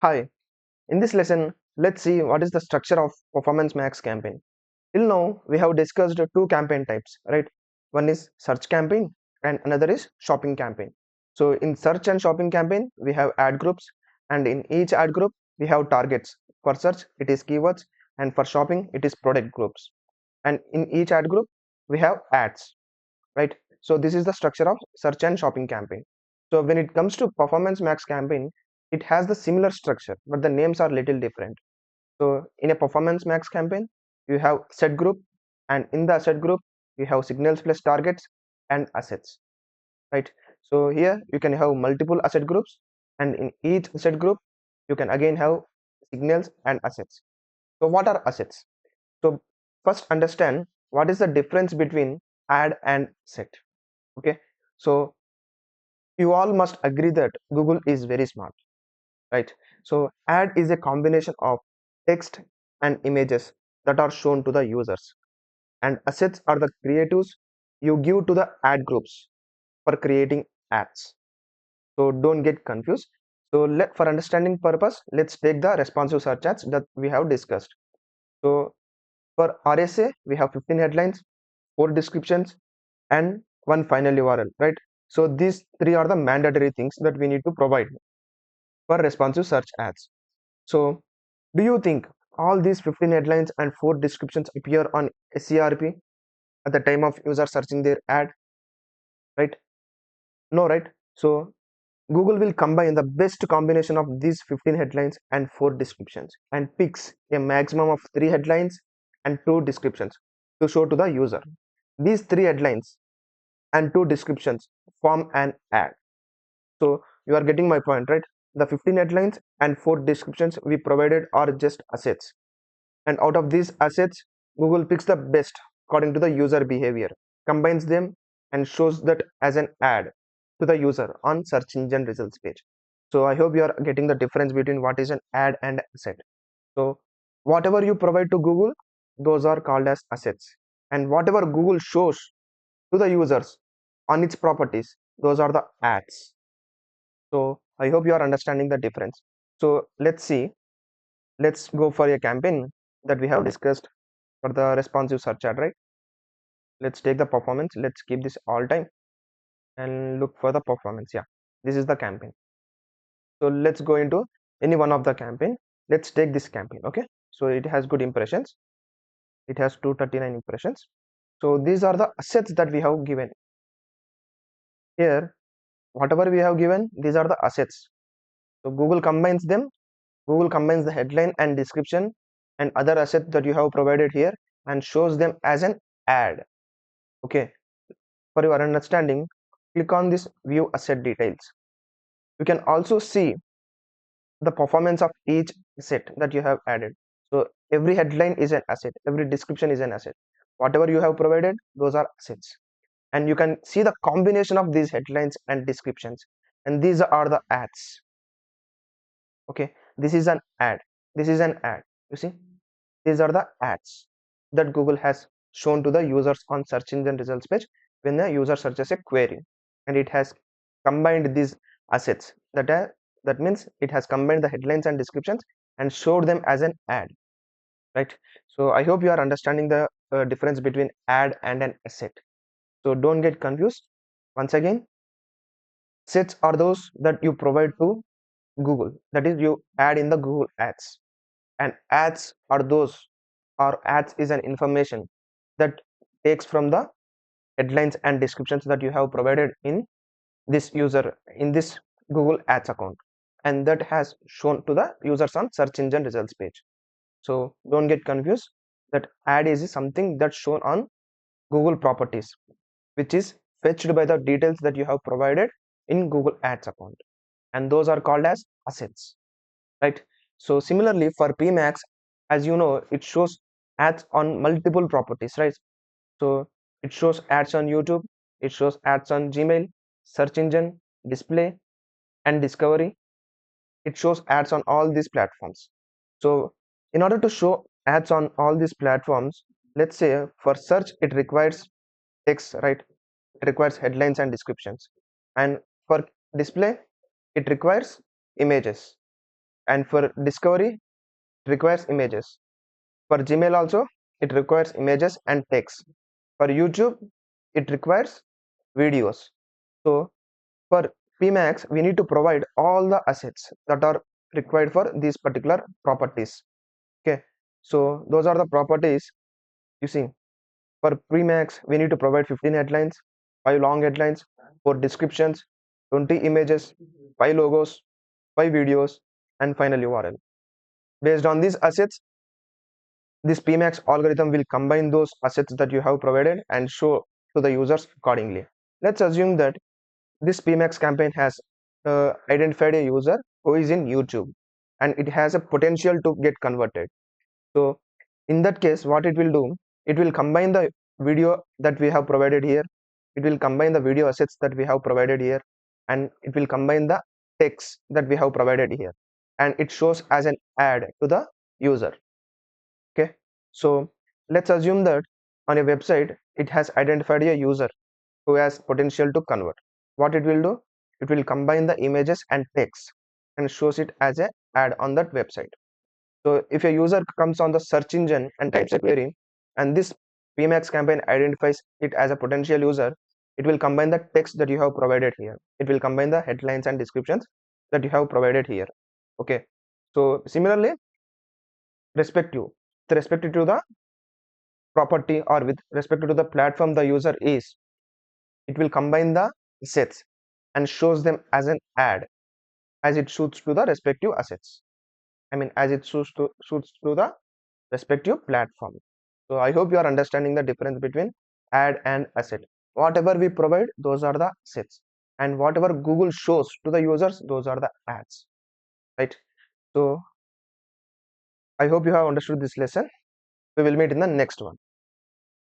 Hi, in this lesson, let's see what is the structure of Performance Max campaign. Till now, we have discussed two campaign types, right? One is search campaign and another is shopping campaign. So in search and shopping campaign, we have ad groups, and in each ad group, we have targets. For search, it is keywords, and for shopping, it is product groups. And in each ad group, we have ads, right? So this is the structure of search and shopping campaign. So when it comes to Performance Max campaign, it has the similar structure, but the names are little different. So in a Performance Max campaign, you have set group, and in the set group, you have signals plus targets and assets, right? So here you can have multiple asset groups, and in each asset group, you can again have signals and assets. So what are assets? So first understand what is the difference between ad and set. Okay, so you all must agree that Google is very smart, right? So ad is a combination of text and images that are shown to the users, and assets are the creatives you give to the ad groups for creating ads. So don't get confused. So for understanding purpose, let's take the responsive search ads that we have discussed. So for RSA, we have 15 headlines, 4 descriptions, and one final URL, right? So these three are the mandatory things that we need to provide for responsive search ads. So do you think all these 15 headlines and 4 descriptions appear on SERP at the time of user searching their ad, right? No, right? So Google will combine the best combination of these 15 headlines and 4 descriptions and picks a maximum of 3 headlines and 2 descriptions to show to the user. These 3 headlines and 2 descriptions form an ad. So you are getting my point, right? The 15 headlines and 4 descriptions we provided are just assets. And out of these assets, Google picks the best according to the user behavior, combines them, and shows that as an ad to the user on search engine results page. So I hope you are getting the difference between what is an ad and asset. So whatever you provide to Google, those are called as assets. And whatever Google shows to the users on its properties, those are the ads. So I hope you are understanding the difference. So let's see. Let's go for a campaign that we have discussed for the responsive search ad, right? Let's take the performance. Let's keep this all time and look for the performance. Yeah, this is the campaign. So let's go into any one of the campaign. Let's take this campaign. Okay. So it has good impressions. It has 239 impressions. So these are the assets that we have given here. Whatever we have given, these are the assets. So Google combines them. Google combines the headline and description and other assets that you have provided here and shows them as an ad. Okay. For your understanding, click on this view asset details. You can also see the performance of each asset that you have added. So every headline is an asset, every description is an asset. Whatever you have provided, those are assets. And you can see the combination of these headlines and descriptions. And these are the ads. Okay, this is an ad. This is an ad. You see, these are the ads that Google has shown to the users on search engine results page when the user searches a query, and it has combined these assets. That means it has combined the headlines and descriptions and showed them as an ad, right? So I hope you are understanding the difference between ad and an asset. So don't get confused. Once again, sets are those that you provide to Google. That is, you add in the Google ads, and ads are those, or ads is an information that takes from the headlines and descriptions that you have provided in this user in this Google ads account, and that has shown to the users on search engine results page. So don't get confused, that ad is something that's shown on Google properties, which is fetched by the details that you have provided in Google ads account, and those are called as assets, right? So similarly for PMax, as you know, it shows ads on multiple properties, right? So it shows ads on YouTube, it shows ads on Gmail, search engine, display, and discovery. It shows ads on all these platforms. So in order to show ads on all these platforms, let's say for search it requires text, right? It requires headlines and descriptions, and for display it requires images, and for discovery it requires images. For Gmail also it requires images and text. For YouTube it requires videos. So for PMax we need to provide all the assets that are required for these particular properties. Okay, so those are the properties. You see, for PMax we need to provide 15 headlines, 5 long headlines, 4 descriptions, 20 images, 5 logos, 5 videos, and final URL. Based on these assets, this PMax algorithm will combine those assets that you have provided and show to the users accordingly. Let's assume that this PMax campaign has identified a user who is in YouTube and it has a potential to get converted. So in that case, what it will do, it will combine the video that we have provided here, it will combine the video assets that we have provided here, and it will combine the text that we have provided here, and it shows as an ad to the user. Okay, so let's assume that on a website it has identified a user who has potential to convert. What it will do, it will combine the images and text and shows it as a ad on that website. So if a user comes on the search engine and types a query and this PMax campaign identifies it as a potential user, it will combine the text that you have provided here, it will combine the headlines and descriptions that you have provided here. Okay, so similarly respective with respect to the property or with respect to the platform the user is, it will combine the assets and shows them as an ad as it suits to the respective assets. I mean, as it suits to the respective platform. So I hope you are understanding the difference between ad and asset. Whatever we provide, those are the assets, and whatever Google shows to the users, those are the ads, right? So I hope you have understood this lesson. We will meet in the next one.